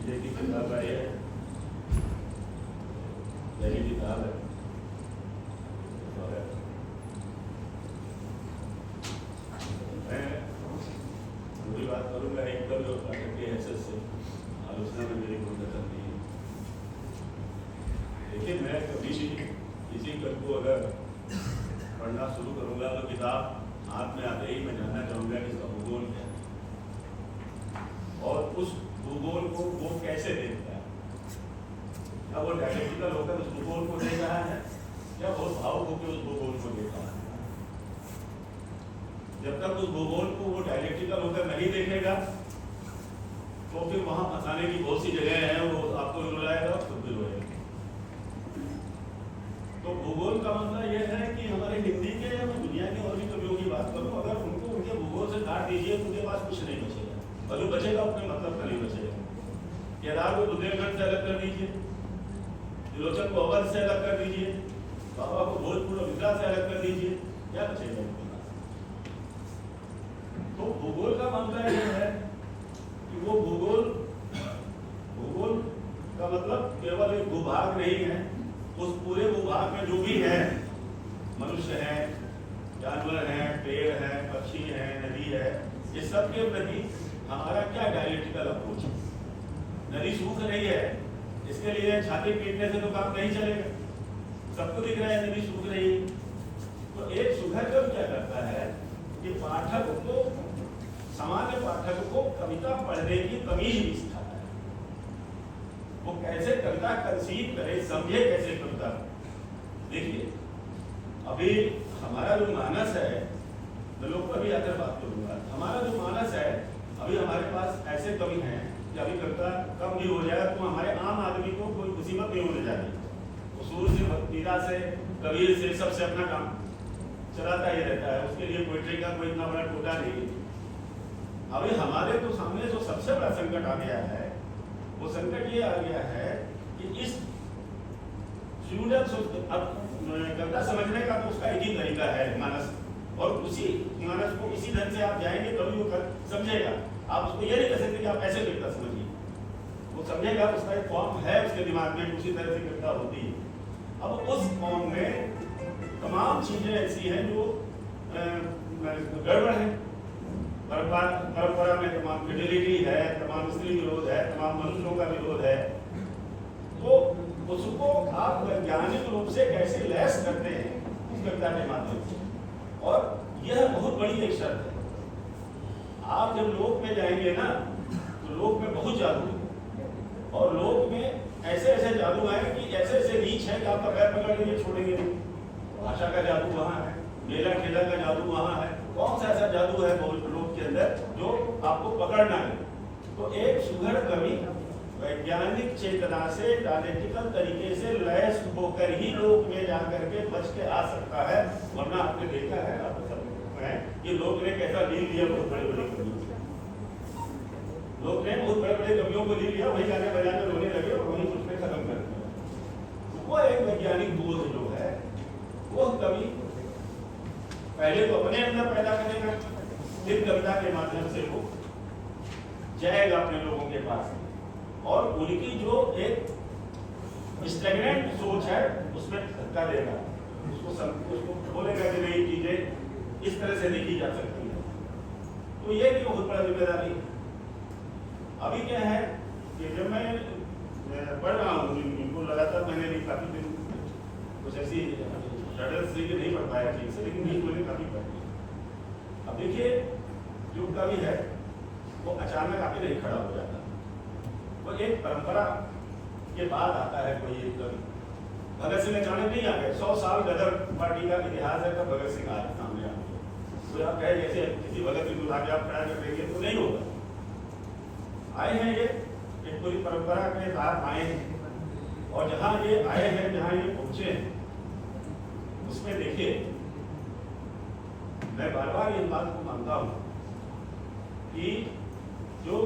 ये की किताब आई है, यही किताब है। मैं पूरी बात करूँगा एकदम जो प्राकृतिक हैसियत से आलोचना में मेरी कोई दखल नहीं है। देखिए, मैं कभी भी किसी को अगर पढ़ना शुरू करूँगा तो किताब हाथ में आते ही मैं जानना चाहूँगा कि इसका भूगोल क्या है और उस भूगोल को वो कैसे देखता है। क्या वो डायलेक्टिकल होकर उस भूगोल को देख रहा है या बहुत भावुक होकर उस भूगोल को देख रहा है। जब तक उस भूगोल को वो डायलेक्टिकल होकर नहीं देखेगा तो फिर वहां फंसाने की बहुत सी जगह हैं, वो आपको भी रुलाएगा और खुद भी रोएगा। तो भूगोल का मतलब यह है कि हमारे हिंदी के या दुनिया के और भी कवियों की बात करूं, अगर उनको उनके भूगोल से काट दीजिए तो उनके पास कुछ नहीं बचेगा, और जो बचेगा अपने मतलब का नहीं बचेगा। केदार को बुंदेलखंड से अलग कर दीजिए, त्रिलोचन को अवध से अलग कर दीजिए, बाबा को भोजपुर और विद्या से अलग कर दीजिए, क्या बचेगा उनके पास। तो भूगोल का मतलब यह है कि वो भूगोल का मतलब केवल एक भूभाग नहीं है, उस पूरे भूभाग में जो भी है, मनुष्य है, जानवर हैं, पेड़ हैं, पक्षी हैं, नदी है, ये सब के प्रति हमारा क्या डायलेक्टिकल अप्रोच है। नदी सूख रही है, इसके लिए छाती पीटने से तो काम नहीं चलेगा, सबको दिख रहा है नदी सूख रही है। तो एक सुघर क्या करता है कि पाठक को, सामान्य पाठक को कविता पढ़ने की तमीज भी सिखाता है। वो कैसे कविता कंसीव करे, समझे कैसे कविता। देखिए, अभी हमारा जो मानस है, मैं लोग पर भी आकर बात करूंगा, हमारा जो मानस है, अभी हमारे पास ऐसे कवि हैं कि अभी कविता कम भी हो जाए तो हमारे आम आदमी को कोई मुसीबत नहीं होने जाती। वो सूर्य से, मीरा से, कबीर से, सबसे अपना काम चलाता ही रहता है, उसके लिए पोइट्री का कोई इतना बड़ा टोटा नहीं। अभी हमारे तो सामने जो सबसे बड़ा संकट आ गया है, वो संकट ये आ गया है कि इस कविता समझने का तो उसका एक ही तरीका है, मानस, और उसी मानस को इसी ढंग से आप जाएंगे तभी वो समझेगा। आप उसको ये नहीं कह सकते कि आप ऐसे कविता समझिए, वो समझेगा, उसका एक फॉर्म है उसके दिमाग में, उसी तरह से कविता होती है। अब उस फॉर्म में तमाम चीजें ऐसी हैं जो गड़बड़ है, परंपरा में तमाम फिडिलिटी है, तमाम स्त्री विरोध है, तमाम मनुष्यों का विरोध है। तो उसको आप वैज्ञानिक रूप से कैसे लैस करते हैं इस कविता के माध्यम से, और यह बहुत बड़ी एक शर्त है। आप जब लोक में जाएंगे ना, तो लोक में बहुत जादू है, और लोक में ऐसे ऐसे जादू है कि ऐसे ऐसे रीच है कि आपका पैर पकड़ के छोड़ेंगे नहीं। भाषा का जादू वहाँ है, मेला खेला का जादू वहाँ है, कौन सा ऐसा जादू है लोक के अंदर जो आपको पकड़ना है। तो एक सुघड़ कवि वैज्ञानिक चेतना से, डायलेक्टिकल तरीके से लैस होकर ही लोक में जाकर के बच के आ सकता है, वरना आपने देखा है, आप सब है कि लोग ने कैसा लील लिया बहुत बड़े बड़े कवियों से। लोग ने बहुत बड़े बड़े कवियों को लील लिया, वही गाने बजाने रोने लगे और वही उसने खत्म कर दिया। वो एक वैज्ञानिक बोध जो है, वो कवि पहले तो अपने अंदर पैदा करेगा, फिर कविता के माध्यम से वो जाएगा अपने लोगों के पास, और उनकी जो एक स्टैग्नेंट सोच है उसमें धक्का देगा, उसको बोलेगा कि नहीं, चीजें इस तरह से देखी जा सकती है। तो ये भी बहुत बड़ा जिम्मेदारी है। अभी क्या है कि जब मैं पढ़ रहा हूँ इनको लगातार, मैंने भी काफी दिन कुछ ऐसी स्टडीज नहीं पढ़ पाया ठीक से, लेकिन मैंने काफी पढ़। अब देखिए, जो कवि है वो अचानक आके नहीं खड़ा हो जाता, वो एक परंपरा के बाद आता है कोई एक कवि। भगत सिंह अचानक नहीं आ गए, 100 साल गदर पार्टी का इतिहास है, तब भगत सिंह आए सामने आ गए। तो आप कहे जैसे किसी भगत सिंह को लाके आप खड़ा कर देंगे तो नहीं होगा। आए हैं ये एक पूरी परंपरा के साथ आए हैं, और जहाँ ये आए हैं, जहाँ ये पहुंचे हैं, उसमें देखिए, मैं बार बार इस बात को मानता हूँ कि जो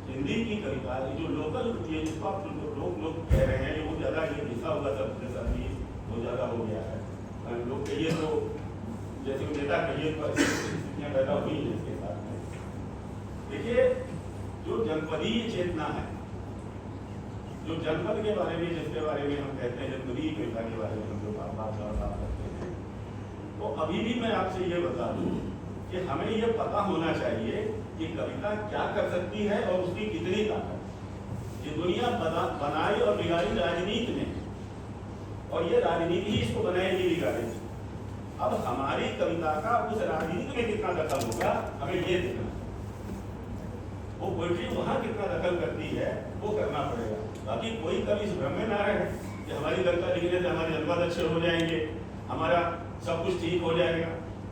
हिंदी की कविता, जो लोकल ये जिसको आप लोग कह रहे हैं, ये बहुत ज्यादा ये लिखा हुआ सब बहुत ज्यादा हो गया है। लोग कहिए तो जैसे नेता कहिए तो स्थितियाँ पैदा हुई है इसके साथ में। देखिए, जो जनपदीय चेतना है जो जनपद के बारे में, जिसके बारे में हम कहते हैं, जनपदी कविता के बारे में हम जो बात करते हैं, तो अभी भी मैं आपसे ये बता दूं कि हमें ये पता होना चाहिए कि कविता क्या कर सकती है और उसकी कितनी ताकत। ये दुनिया बनाई और बिगाड़ी राजनीति ने, और ये राजनीति ही इसको बनाएगी, बिगाड़ेगी। अब हमारी कविता का उस राजनीति में कितना दखल होगा, हमें ये देखना। वो पोइट्री वहां कितना दखल करती है, वो करना पड़ेगा। बाकी कोई कवि इस भ्रम में ना रहे कि हमारी कविता लिखने से हमारे अनुवाद अच्छे हो जाएंगे, हमारा सब कुछ ठीक हो जाएगा।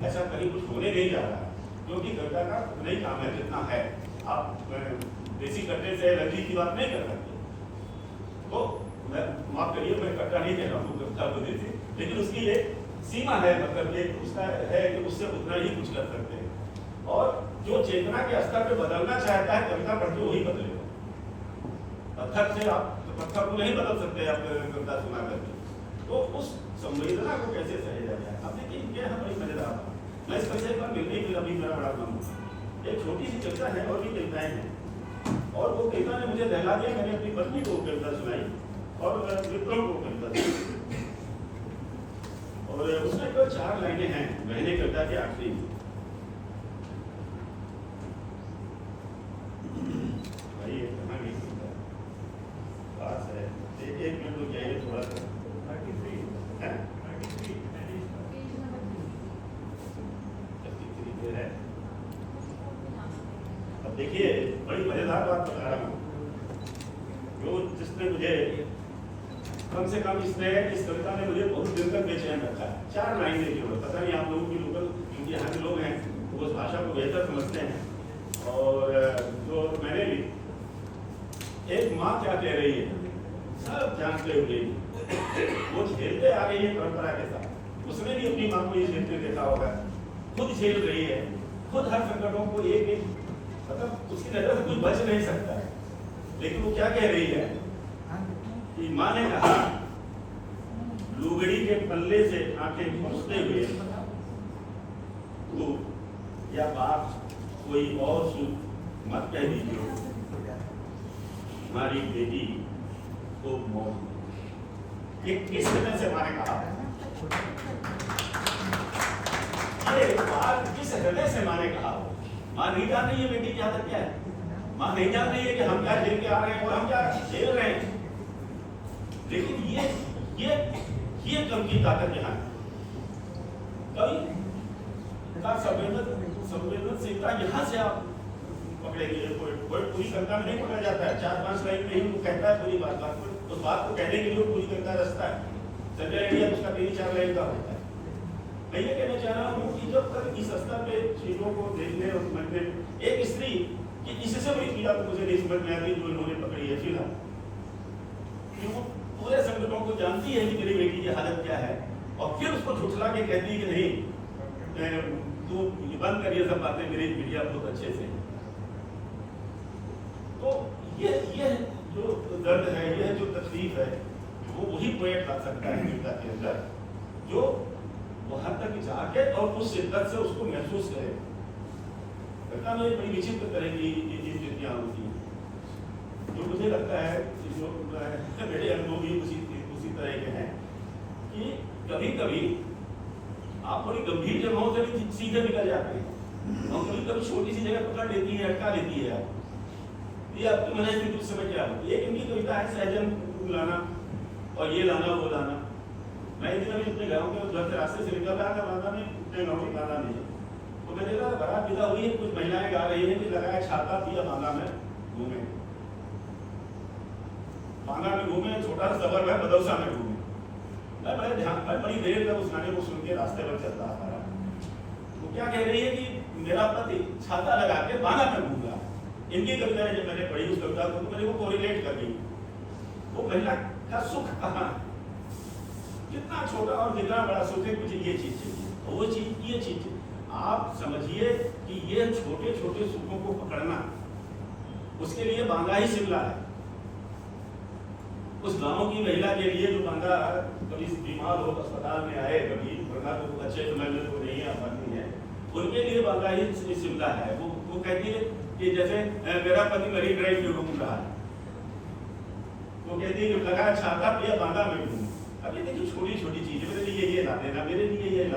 ऐसा कहीं कुछ होने नहीं जा रहा, क्योंकि कविता का नहीं काम है जितना है। आप देसी कट्टे से एलर्जी की बात नहीं कर सकते। तो माफ करिए, मैं कट्टा नहीं कह रहा हूँ कविता को देसी, लेकिन उसकी एक सीमा है, मतलब कि उसका है कि उससे उतना ही कुछ कर सकते हैं। और जो चेतना के स्तर पे बदलना चाहता है, कविता पढ़ के वही बदलेगा। पत्थर से आप पत्थर को नहीं बदल सकते आप कविता सुना करके। तो उस संवेदना को कैसे सहेजा जाए। अब देखिए, ये है बड़ी मजेदार बात। मैं इस विषय पर मिलने के लिए अभी मेरा बड़ा मन हुआ। एक छोटी सी कविता है, और भी कविताएं हैं, और वो कविता ने मुझे दहला दिया। मैंने अपनी पत्नी को कविता सुनाई और विक्रम को कविता सुनाई, और उसमें केवल 4 लाइनें हैं मैंने कविता के आखिरी में। भाई ये कहाँ गई कविता? पास है, एक मिनट रुक जाइए थोड़ा सा। 33 है। अब देखिए, बड़ी मजेदार बात बता रहा हूँ, जो जिसने मुझे कम से कम इस कविता ने मुझे बहुत दिन तक बेचैन रखा है। 4 लाइन देखिए, पता नहीं आप लोगों की लोकल, क्योंकि यहाँ के लोग हैं वो उस भाषा को बेहतर समझते हैं। और जो मैंने भी, एक माँ क्या कह रही है सब जानते हुए, वो झेलते आ रही है परंपरा के साथ। उसने भी अपनी माँ को ये झेलते देखा होगा, खुद झेल रही है, खुद हर संकटों को एक एक, मतलब उसकी नजर से कुछ बच नहीं सकता है। लेकिन वो क्या कह रही है कि माँ ने कहा, लुगड़ी के पल्ले से आंखें पोंछते हुए, तो या बात कोई और सुख मत कह दीजिए, हमारी बेटी को मौत। ये किस तरह से माँ ने कहा, ये बात किस हृदय से माँ ने कहा। माँ नहीं जान रही है बेटी की आदत क्या है, माँ नहीं जान रही है कि हम क्या झेल के आ रहे हैं और हम क्या झेल रहे हैं। लेकिन ये कम की ताकत यहाँ है। कवि का संवेदनशीलता यहाँ से आप पकड़ेंगे। कोई पूरी कविता में नहीं पकड़ा जाता है, 4-5 लाइन में ही वो कहता है पूरी बात। उस बात को कहने के लिए पूरी कविता रचता है। संजय इंडिया उसका 3-4 लाइन का होता है। मैं ये कहना चाह रहा हूँ कि जब तक इस स्तर पे चीजों को देखने और समझने, एक स्त्री कि इससे बड़ी पीड़ा तो मुझे नहीं समझ में आती जो इन्होंने पकड़ी है फिलहाल, कि वो पूरे संकटों को जानती है कि मेरी बेटी की हालत क्या है, और फिर उसको झुठला के कहती है कि नहीं तू बंद कर ये सब बातें, मेरी बेटियां बहुत अच्छे से। तो ये जो दर्द है, ये जो तकलीफ है, वो वही पोएट ला सकता है कविता के अंदर, जो वहां तक जाके और उस शिद्दत से उसको महसूस करे। कविता में बड़ी विचित्र तरह की चीजें होती हैं, जो मुझे लगता है जो मेरे अनुभव भी उसी तरह के हैं कि कभी कभी आप बड़ी गंभीर जगहों से भी सीधे निकल जाते हैं, और कभी कभी छोटी सी जगह पकड़ लेती है, अटका लेती है। ये आपकी मनस्थिति उस समय क्या होती है। एक इनकी कविता है सहजन लाना, और ये लाना वो लाना। मैं एक दिन अभी अपने गाँव के घर से रास्ते से निकल रहा था, रास्ता में अपने गाँव में गाना नहीं, तो मैं देखा बारात विदा हुई है, कुछ महिलाएं गा रही है कि लगाया छाता पिया बांगा में घूमे, बांगा में घूमे, छोटा सा सफर में बदौसा में घूमे। मैं बड़े ध्यान पर बड़ी देर तक उस गाने को सुन के रास्ते पर चल रहा था। वो क्या कह रही है कि मेरा पति छाता लगा के बांगा में घूम रहा। इनकी कविता जब मैंने पढ़ी उस कविता को, तो मैंने वो कोरिलेट कर दी। वो महिला का सुख कहाँ, कितना छोटा और कितना बड़ा सुख है, मुझे ये चीज चाहिए, वो चीज, ये चीज। आप समझिए कि ये छोटे छोटे सुखों को पकड़ना, उसके लिए बांगा ही शिमला है। उस गांव की महिला के लिए जो बांगा कभी बीमार हो, अस्पताल में आए, कभी वरना तो अच्छे समय में तो नहीं है, उनके लिए बांगा ही शिमला है। वो कहती है कि जैसे मेरा पति मरीन ड्राइव में घूम रहा है, वो कहती है कि लगा छाता पिया बांधा मैं हूँ। अब ये देखिए छोटी छोटी चीजें, मेरे लिए ये ला देना, मेरे लिए ये ला